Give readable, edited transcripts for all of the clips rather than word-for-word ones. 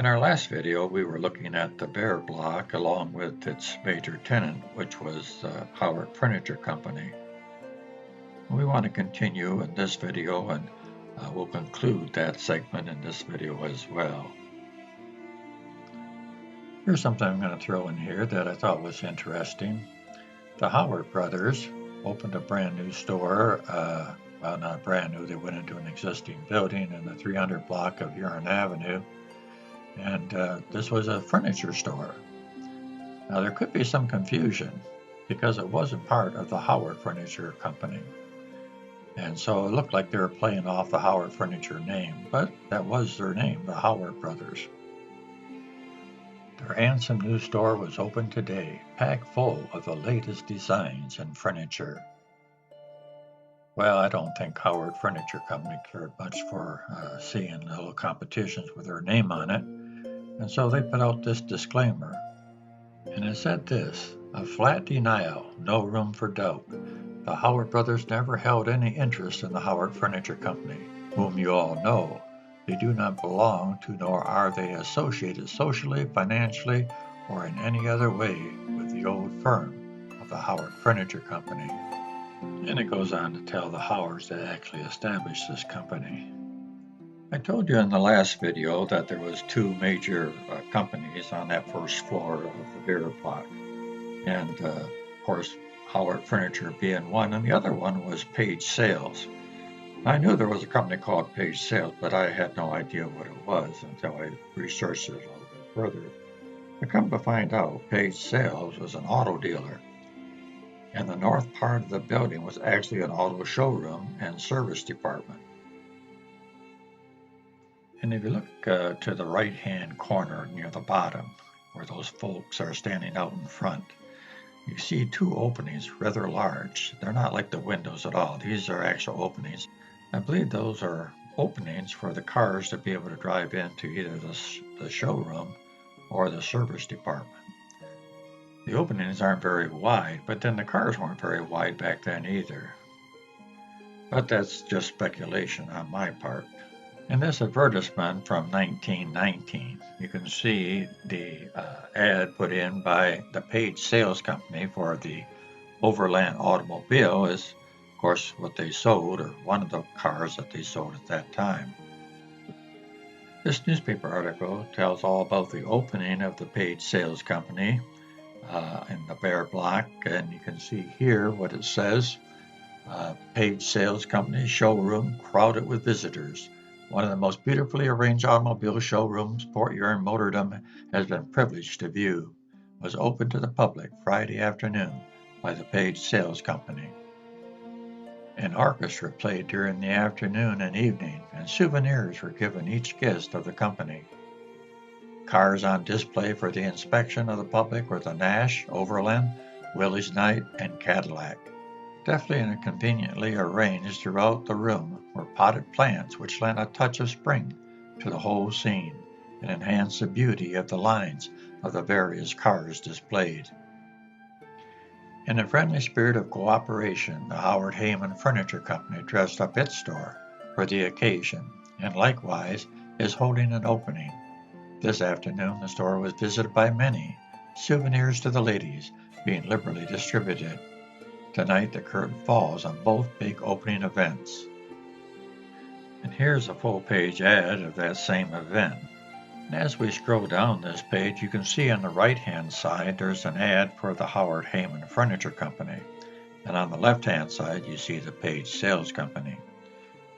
In our last video, we were looking at the Bear Block along with its major tenant, which was Howard Furniture Company. We want to continue in this video, and we'll conclude that segment in this video as well. Here's something I'm going to throw in here that I thought was interesting. The Howard brothers opened a brand new store. Well, not brand new, they went into an existing building in the 300 block of Huron Avenue. And this was a furniture store. Now there could be some confusion because it wasn't part of the Howard Furniture Company. And so it looked like they were playing off the Howard Furniture name, but that was their name, the Howard Brothers. Their handsome new store was open today, packed full of the latest designs and furniture. Well, I don't think Howard Furniture Company cared much for seeing little competitions with their name on it. And so they put out this disclaimer. And it said this: a flat denial, no room for doubt. The Howard brothers never held any interest in the Howard Furniture Company, whom you all know. They do not belong to, nor are they associated socially, financially, or in any other way with the old firm of the Howard Furniture Company. And it goes on to tell the Howards that actually established this company. I told you in the last video that there was two major companies on that first floor of the Bear Block. And of course, Howard Furniture being one, and the other one was Page Sales. I knew there was a company called Page Sales, but I had no idea what it was until I researched it a little bit further. I come to find out Page Sales was an auto dealer. And the north part of the building was actually an auto showroom and service department. And if you look to the right-hand corner near the bottom, where those folks are standing out in front, you see two openings, rather large. They're not like the windows at all. These are actual openings. I believe those are openings for the cars to be able to drive into either the showroom or the service department. The openings aren't very wide, but then the cars weren't very wide back then either. But that's just speculation on my part. In this advertisement from 1919, you can see the ad put in by the Page Sales Company for the Overland automobile is, of course, what they sold, or one of the cars that they sold at that time. This newspaper article tells all about the opening of the Page Sales Company in the Bear Block, and you can see here what it says. Page Sales Company showroom crowded with visitors. One of the most beautifully arranged automobile showrooms Port Huron Motordom has been privileged to view. Was open to the public Friday afternoon by the Page Sales Company. An orchestra played during the afternoon and evening, and souvenirs were given each guest of the company. Cars on display for the inspection of the public were the Nash, Overland, Willys Knight, and Cadillac. Deftly and conveniently arranged throughout the room were potted plants which lent a touch of spring to the whole scene and enhanced the beauty of the lines of the various cars displayed. In a friendly spirit of cooperation, the Howard Heyman Furniture Company dressed up its store for the occasion, and likewise is holding an opening. This afternoon the store was visited by many, souvenirs to the ladies being liberally distributed. Tonight the curtain falls on both big opening events. And here's a full-page ad of that same event. And as we scroll down this page, you can see on the right-hand side there's an ad for the Howard Heyman Furniture Company. And on the left-hand side you see the Page Sales Company.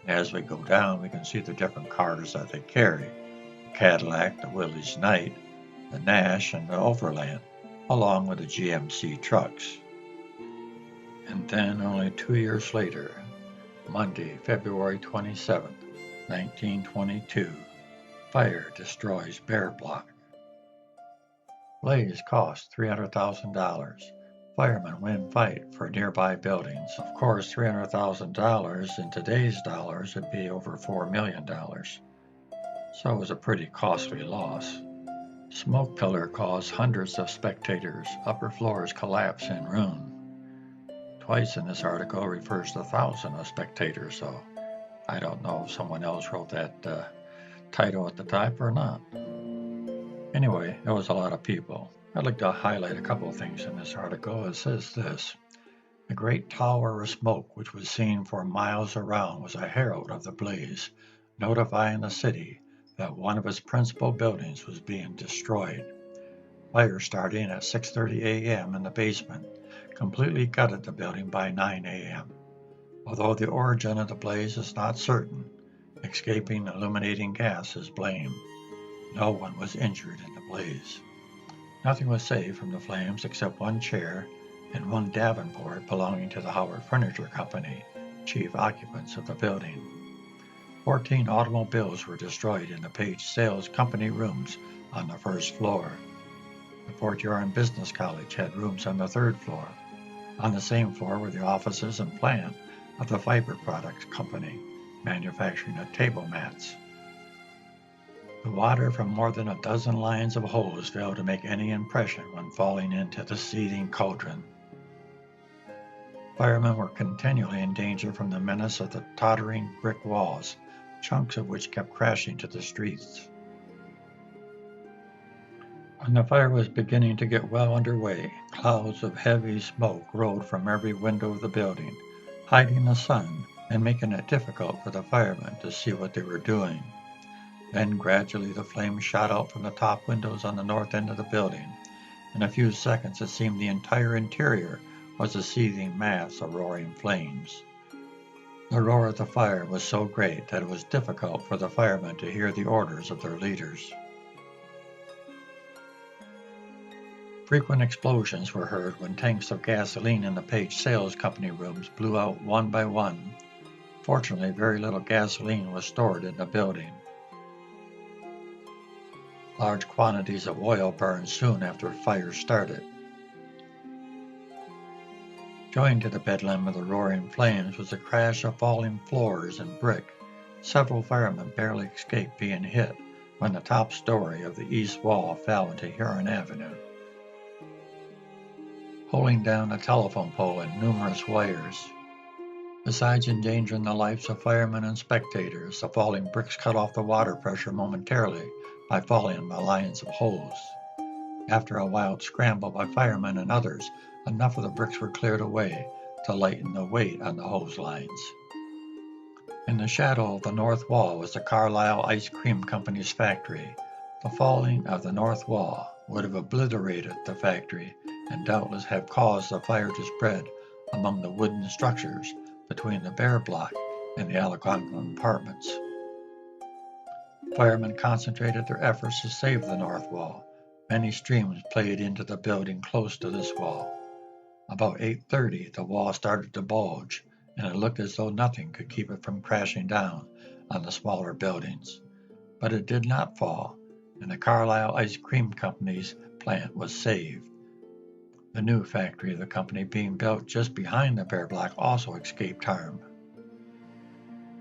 As we go down, we can see the different cars that they carry. The Cadillac, the Willys Knight, the Nash, and the Overland, along with the GMC trucks. And then only 2 years later, Monday, February 27, 1922, fire destroys Bear Block. Blaze cost $300,000. Firemen win fight for nearby buildings. Of course, $300,000 in today's dollars would be over $4 million. So it was a pretty costly loss. Smoke pillar caused hundreds of spectators. Upper floors collapse and ruin. Twice in this article refers to 1,000 of spectators, so I don't know if someone else wrote that title at the time or not. Anyway, it was a lot of people. I'd like to highlight a couple of things in this article. It says this: a great tower of smoke which was seen for miles around was a herald of the blaze, notifying the city that one of its principal buildings was being destroyed. Fire starting at 6:30 a.m. in the basement completely gutted the building by 9 a.m. Although the origin of the blaze is not certain, escaping illuminating gas is blamed. No one was injured in the blaze. Nothing was saved from the flames except one chair and one davenport belonging to the Howard Furniture Company, chief occupants of the building. 14 automobiles were destroyed in the Page Sales Company rooms on the first floor. The Port Huron Business College had rooms on the third floor. On the same floor were the offices and plant of the Fiber Products Company, manufacturing of table mats. The water from more than a dozen lines of hose failed to make any impression when falling into the seething cauldron. Firemen were continually in danger from the menace of the tottering brick walls, chunks of which kept crashing to the streets. When the fire was beginning to get well underway, clouds of heavy smoke rolled from every window of the building, hiding the sun and making it difficult for the firemen to see what they were doing. Then gradually the flames shot out from the top windows on the north end of the building. In a few seconds it seemed the entire interior was a seething mass of roaring flames. The roar of the fire was so great that it was difficult for the firemen to hear the orders of their leaders. Frequent explosions were heard when tanks of gasoline in the Page Sales Company rooms blew out one by one. Fortunately, very little gasoline was stored in the building. Large quantities of oil burned soon after fire started. Joined to the bedlam of the roaring flames was the crash of falling floors and brick. Several firemen barely escaped being hit when the top story of the east wall fell into Huron Avenue. Holding down a telephone pole and numerous wires. Besides endangering the lives of firemen and spectators, the falling bricks cut off the water pressure momentarily by falling on the lines of hose. After a wild scramble by firemen and others, enough of the bricks were cleared away to lighten the weight on the hose lines. In the shadow of the north wall was the Carlisle Ice Cream Company's factory. The falling of the north wall would have obliterated the factory and doubtless have caused the fire to spread among the wooden structures between the Bear Block and the Algonquin apartments. Firemen concentrated their efforts to save the north wall. Many streams played into the building close to this wall. About 8:30, the wall started to bulge, and it looked as though nothing could keep it from crashing down on the smaller buildings. But it did not fall, and the Carlisle Ice Cream Company's plant was saved. The new factory of the company being built just behind the Bear Block also escaped harm.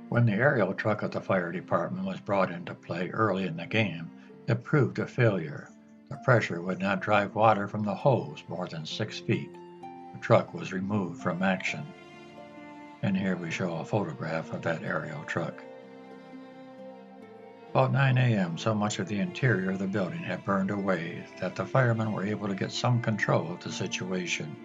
When the aerial truck of the fire department was brought into play early in the game, it proved a failure. The pressure would not drive water from the hose more than 6 feet. The truck was removed from action. And here we show a photograph of that aerial truck. About 9 a.m., so much of the interior of the building had burned away that the firemen were able to get some control of the situation.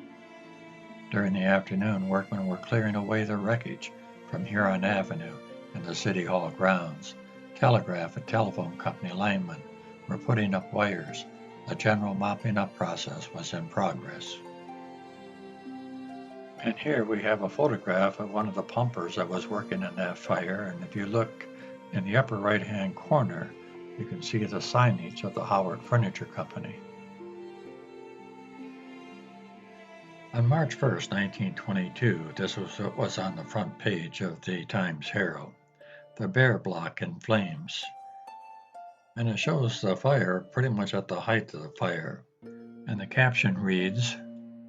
During the afternoon, workmen were clearing away the wreckage from Huron Avenue and the City Hall grounds. Telegraph and telephone company linemen were putting up wires. A general mopping up process was in progress. And here we have a photograph of one of the pumpers that was working in that fire, and if you look in the upper right-hand corner, you can see the signage of the Howard Furniture Company. On March 1st, 1922, this was what was on the front page of the Times-Herald, the Bear Block in flames. And it shows the fire pretty much at the height of the fire. And the caption reads,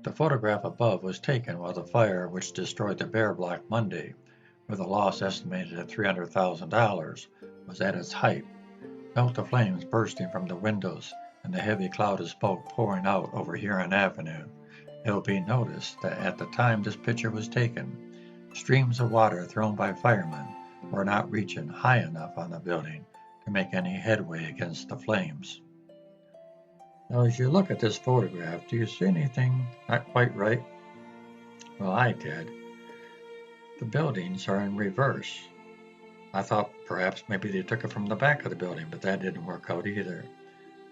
"The photograph above was taken while the fire which destroyed the Bear Block Monday, with a loss estimated at $300,000, was at its height. Note the flames bursting from the windows and the heavy cloud of smoke pouring out over Huron Avenue. It will be noticed that at the time this picture was taken, streams of water thrown by firemen were not reaching high enough on the building to make any headway against the flames." Now, as you look at this photograph, do you see anything not quite right? Well, I did. The buildings are in reverse. I thought perhaps maybe they took it from the back of the building, but that didn't work out either.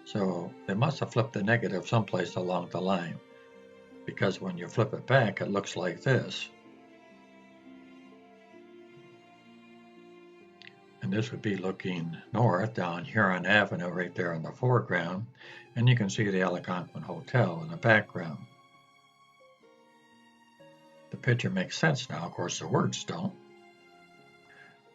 So they must have flipped the negative someplace along the line, because when you flip it back, it looks like this. And this would be looking north down Huron Avenue right there in the foreground, and you can see the Algonquin Hotel in the background. The picture makes sense now, of course the words don't.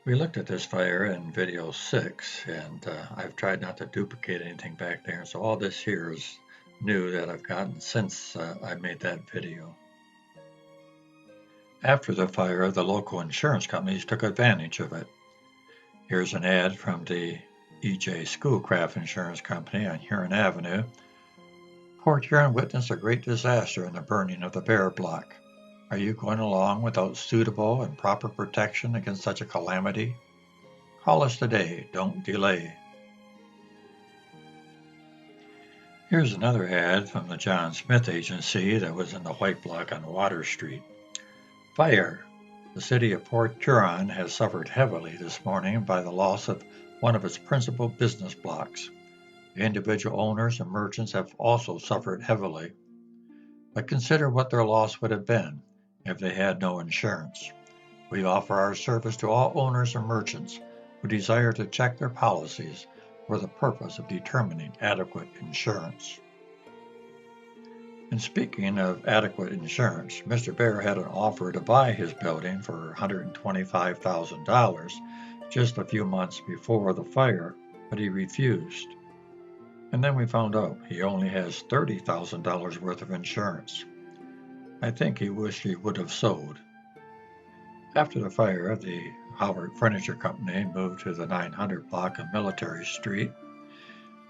We looked at this fire in video 6, and I've tried not to duplicate anything back there, so all this here is new that I've gotten since I made that video. After the fire, the local insurance companies took advantage of it. Here's an ad from the E.J. Schoolcraft Insurance Company on Huron Avenue. Port Huron witnessed a great disaster in the burning of the Bear Block. Are you going along without suitable and proper protection against such a calamity? Call us today, don't delay. Here's another ad from the John Smith Agency that was in the White Block on Water Street. Fire. The city of Port Huron has suffered heavily this morning by the loss of one of its principal business blocks. The individual owners and merchants have also suffered heavily. But consider what their loss would have been if they had no insurance. We offer our service to all owners and merchants who desire to check their policies for the purpose of determining adequate insurance. And speaking of adequate insurance, Mr. Bear had an offer to buy his building for $125,000 just a few months before the fire, but he refused. And then we found out he only has $30,000 worth of insurance. I think he wished he would have sold. After the fire, the Howard Furniture Company moved to the 900 block of Military Street,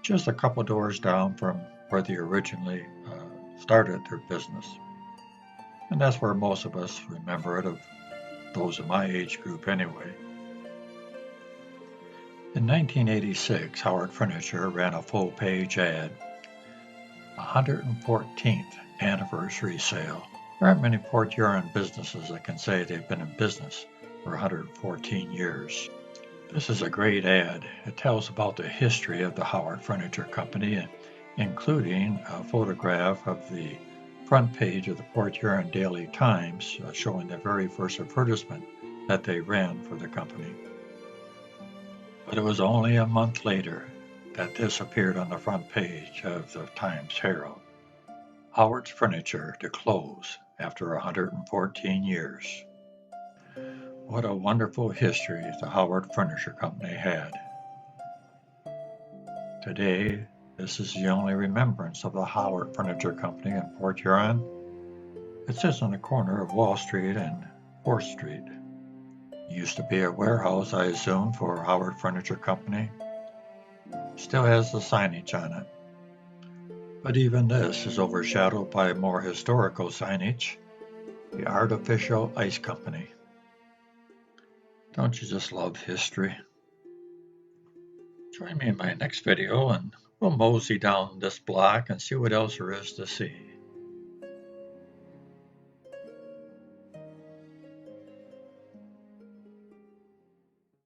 just a couple doors down from where they originally started their business. And that's where most of us remember it, of those in my age group anyway. In 1986, Howard Furniture ran a full-page ad, 114th anniversary sale. There aren't many Port Huron businesses that can say they've been in business for 114 years. This is a great ad. It tells about the history of the Howard Furniture Company, including a photograph of the front page of the Port Huron Daily Times showing the very first advertisement that they ran for the company. But it was only a month later that this appeared on the front page of the Times Herald. Howard's Furniture to close after 114 years. What a wonderful history the Howard Furniture Company had. Today, this is the only remembrance of the Howard Furniture Company in Port Huron. It sits on the corner of Wall Street and 4th Street. It used to be a warehouse, I assume, for Howard Furniture Company. Still has the signage on it. But even this is overshadowed by more historical signage, the Artificial Ice Company. Don't you just love history? Join me in my next video and we'll mosey down this block and see what else there is to see.